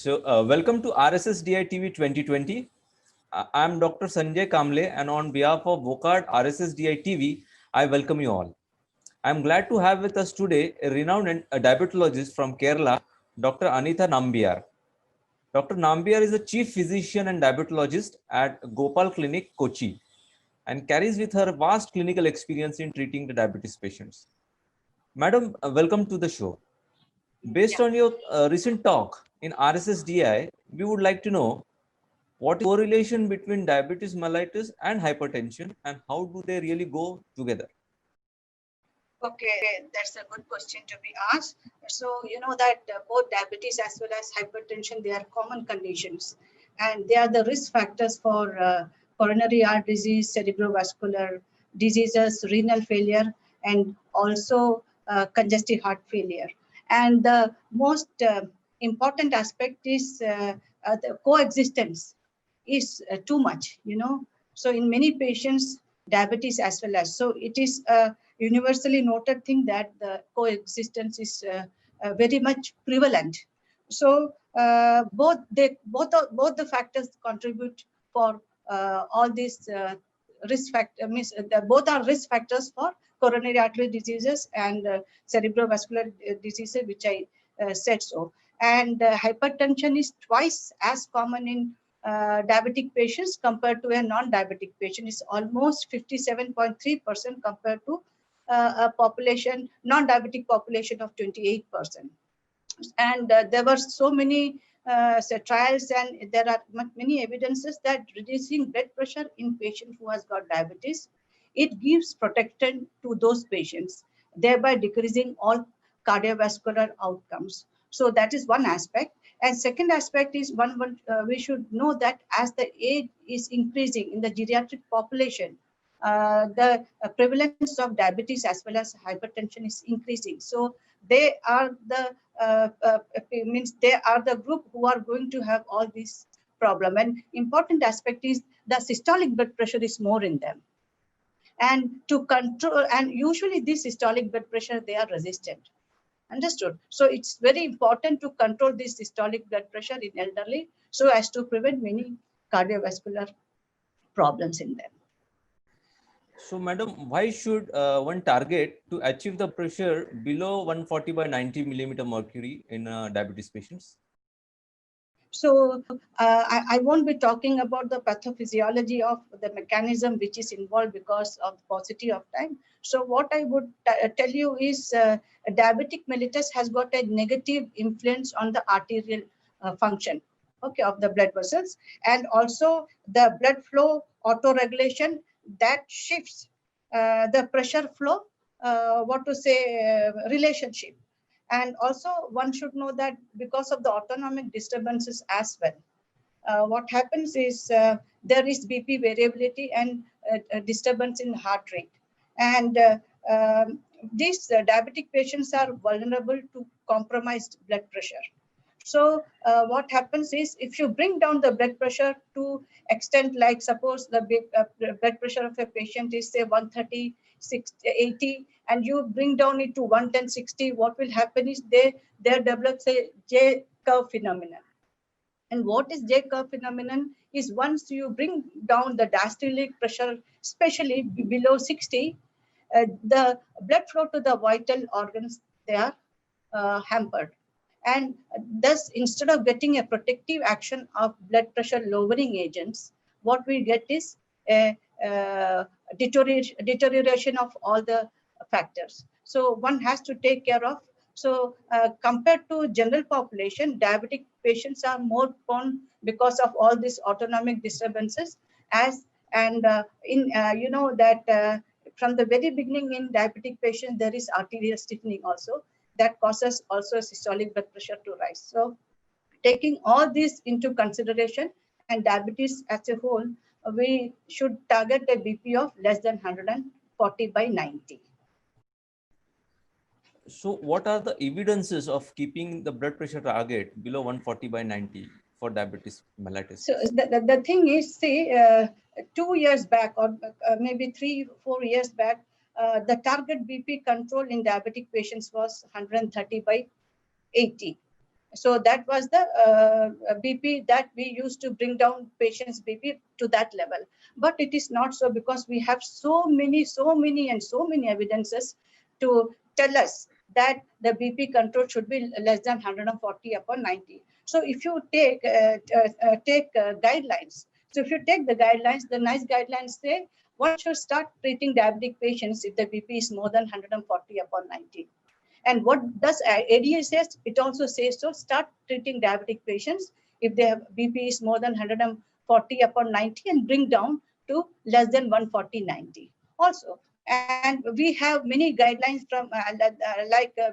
Welcome to RSSDI TV 2020. I'm Dr. Sanjay Kamble, and on behalf of WOCAD RSSDI TV, I welcome you all. I'm glad to have with us today a renowned diabetologist from Kerala, Dr. Anitha Nambiar. Dr. Nambiar is a chief physician and diabetologist at Gopal Clinic, Kochi, and carries with her vast clinical experience in treating the diabetes patients. Madam, welcome to the show. Based on your recent talk in RSSDI, we would like to know what is the correlation between diabetes mellitus and hypertension, and how do they really go together? Okay, that's a good question to be asked. So, you know that both diabetes as well as hypertension, they are common conditions, and they are the risk factors for coronary heart disease, cerebrovascular diseases, renal failure, and also congestive heart failure. And the most important aspect is the coexistence is too much, So in many patients, diabetes as well as, so it is a universally noted thing that the coexistence is very much prevalent. So both the factors contribute for all these risk factor means both are risk factors for coronary artery diseases and cerebrovascular diseases, which I said so. And hypertension is twice as common in diabetic patients compared to a non-diabetic patient. Is almost 57.3% compared to a population, non-diabetic population of 28%. And there were so many trials, and there are many evidences that reducing blood pressure in patient who has got diabetes, it gives protection to those patients, thereby decreasing all cardiovascular outcomes. So that is one aspect. And second aspect is we should know that as the age is increasing in the geriatric population, the prevalence of diabetes as well as hypertension is increasing. So they are the means they are the group who are going to have all these problem. And important aspect is the systolic blood pressure is more in them. And to control, and usually this systolic blood pressure, they are resistant. Understood. So it's very important to control this systolic blood pressure in elderly so as to prevent many cardiovascular problems in them. So, madam, why should one target to achieve the pressure below 140 by 90 millimeter mercury in diabetes patients? So I won't be talking about the pathophysiology of the mechanism which is involved because of the paucity of time. So what I would tell you is diabetic mellitus has got a negative influence on the arterial function, okay, of the blood vessels, and also the blood flow autoregulation that shifts the pressure flow, relationship. And also one should know that because of the autonomic disturbances as well, what happens is there is BP variability and disturbance in heart rate. And these diabetic patients are vulnerable to compromised blood pressure. So what happens is if you bring down the blood pressure to extent like suppose the blood pressure of a patient is say 130, 80, and you bring down it to 110, 60, what will happen is they develop a J curve phenomenon. And what is J curve phenomenon is once you bring down the diastolic pressure, especially below 60, the blood flow to the vital organs, they are hampered. And thus, instead of getting a protective action of blood pressure lowering agents, what we get is a deterioration of all the factors. So one has to take care of. So compared to general population, diabetic patients are more prone because of all these autonomic disturbances. You know that from the very beginning in diabetic patients, there is arterial stiffening also that causes also systolic blood pressure to rise. So taking all this into consideration and diabetes as a whole, we should target a BP of less than 140 by 90. So what are the evidences of keeping the blood pressure target below 140 by 90 for diabetes mellitus? So the thing is, see, 2 years back or maybe 3-4 years back, the target BP control in diabetic patients was 130 by 80. So that was the BP that we used to bring down patients' BP to that level. But it is not so, because we have so many evidences to tell us that the BP control should be less than 140/90. So if you take guidelines, so if you take the guidelines, the NICE guidelines say one should start treating diabetic patients if the BP is more than 140/90. And what does ADA says? It also says so, start treating diabetic patients if their BP is more than 140/90 and bring down to less than 140/90 also. And we have many guidelines from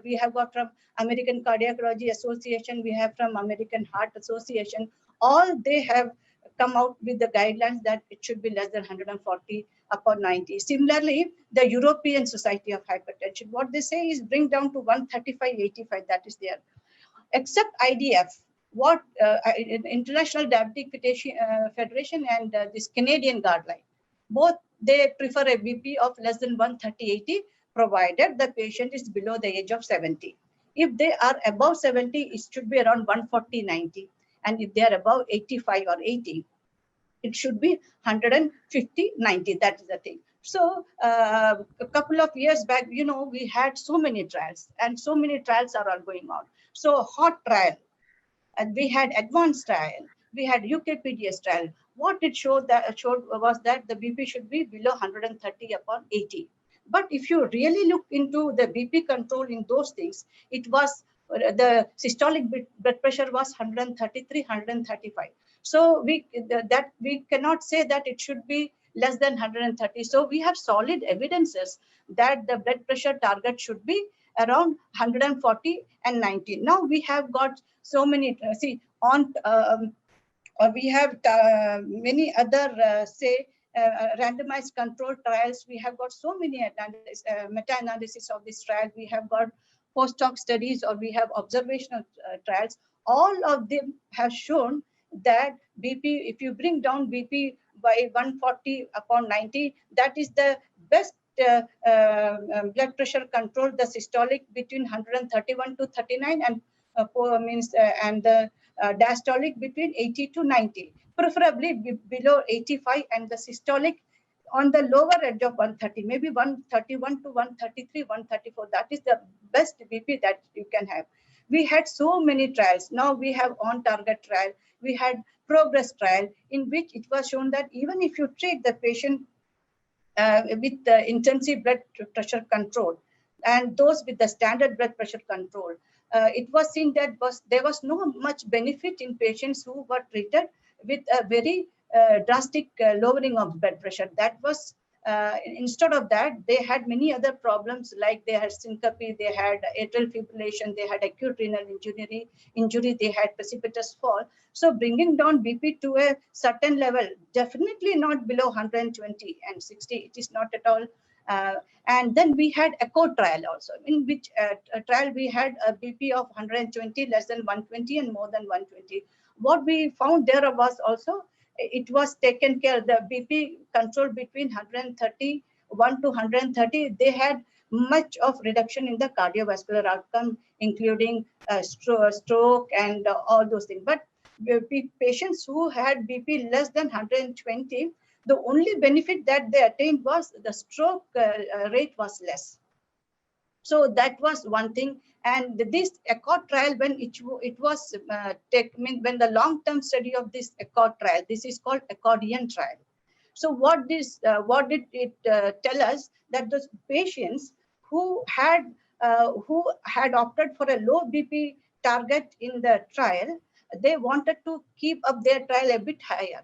we have got from American Cardiology Association, we have from American Heart Association. All they have come out with the guidelines that it should be less than 140/90. Similarly, the European Society of Hypertension, what they say is bring down to 135/85. That is there. Except IDF, what International Diabetic Federation and this Canadian guideline, both they prefer a BP of less than 130/80, provided the patient is below the age of 70. If they are above 70, it should be around 140/90. And if they are above 85 or 80, it should be 150/90. That is the thing. So a couple of years back, we had so many trials, and so many trials are all going on. So HOT trial, and we had advanced trial, we had UKPDS trial. What it showed was that the BP should be below 130/80. But if you really look into the BP control in those things, it was the systolic blood pressure was 133, 135. So we cannot say that it should be less than 130. So we have solid evidences that the blood pressure target should be around 140/90. Now we have got so many, we have many other, randomized control trials. We have got so many meta-analysis of this trial. We have got post-hoc studies, or we have observational trials. All of them have shown that BP, if you bring down BP by 140/90, that is the best blood pressure control, the systolic between 131 to 39, and and the diastolic between 80 to 90, preferably below 85, and the systolic on the lower edge of 130, maybe 131 to 133, 134. That is the best BP that you can have. We had so many trials. Now we have on-target trial. We had progress trial, in which it was shown that even if you treat the patient with the intensive blood pressure control and those with the standard blood pressure control, it was seen that there was no much benefit in patients who were treated with a very drastic lowering of blood pressure. That was instead of that, they had many other problems, like they had syncope, they had atrial fibrillation, they had acute renal injury, they had precipitous fall. So bringing down BP to a certain level, definitely not below 120 and 60, it is not at all. And then we had ECHO trial also, in which trial we had a BP of 120, less than 120, and more than 120. What we found there was also, it was taken care, the BP control between 131 to 130, they had much of reduction in the cardiovascular outcome, including stroke and all those things. But patients who had BP less than 120, the only benefit that they attained was the stroke rate was less. So that was one thing. And this ECHO trial, when it was when the long-term study of this ECHO trial, this is called accordion trial. So what did it tell us? That those patients who had opted for a low BP target in the trial, they wanted to keep up their trial a bit higher.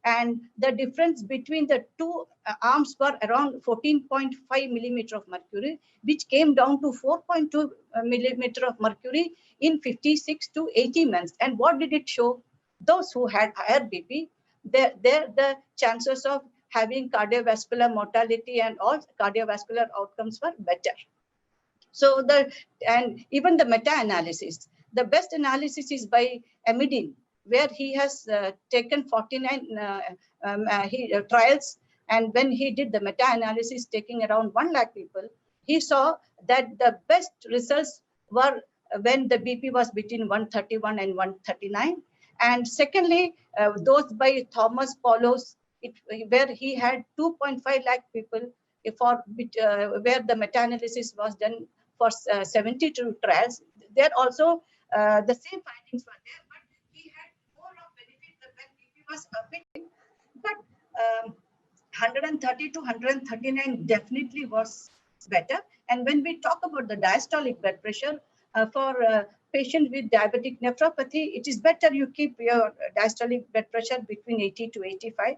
And the difference between the two arms were around 14.5 millimeter of mercury, which came down to 4.2 millimeter of mercury in 56 to 80 months. And what did it show? Those who had higher BP, the chances of having cardiovascular mortality and all cardiovascular outcomes were better. So and even the meta-analysis, the best analysis is by Amidin, where he has taken 49 trials, and when he did the meta-analysis taking around 1 lakh people, he saw that the best results were when the BP was between 131 and 139. And secondly, those by Thomas Paulos, where he had 2.5 lakh people where the meta-analysis was done for 72 trials. There also the same findings were there, but he had more of benefit when BP was a bit, but 130 to 139 definitely was better. And when we talk about the diastolic blood pressure for patients with diabetic nephropathy, it is better you keep your diastolic blood pressure between 80 to 85.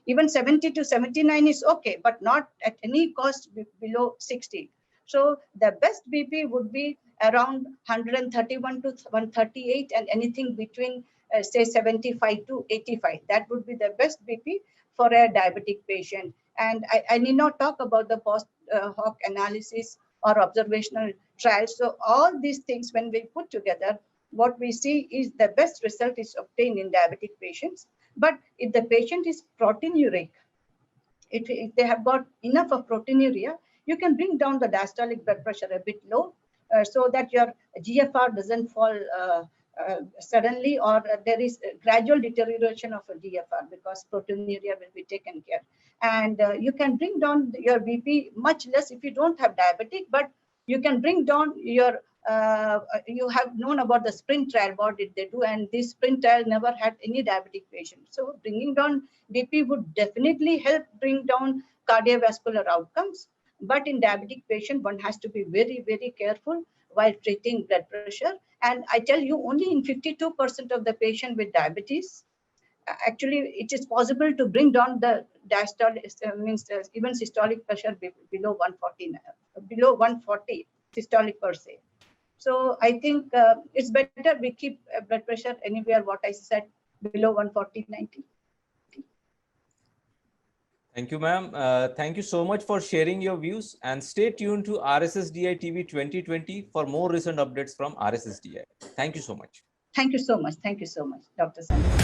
Even 70 to 79 is okay, but not at any cost below 60. So the best BP would be around 131 to 138, and anything between say 75 to 85. That would be the best BP for a diabetic patient. And I need not talk about the post hoc analysis or observational trials. So all these things, when we put together, what we see is the best result is obtained in diabetic patients. But if the patient is proteinuric, if they have got enough of proteinuria, you can bring down the diastolic blood pressure a bit low so that your GFR doesn't fall suddenly, or there is a gradual deterioration of a GFR because proteinuria will be taken care. And you can bring down your BP much less if you don't have diabetic, but you can bring down your you have known about the SPRINT trial, what did they do? And this SPRINT trial never had any diabetic patient. So bringing down BP would definitely help bring down cardiovascular outcomes. But in diabetic patient, one has to be very, very careful while treating blood pressure. And I tell you, only in 52% of the patient with diabetes, actually, it is possible to bring down the diastolic, even systolic pressure below 140, below 140 systolic per se. So I think it's better we keep blood pressure anywhere, what I said, below 140/90. Thank you, ma'am. Thank you so much for sharing your views, and stay tuned to RSSDI TV 2020 for more recent updates from RSSDI. Thank you so much. Thank you so much. Thank you so much, Dr. Sanjay.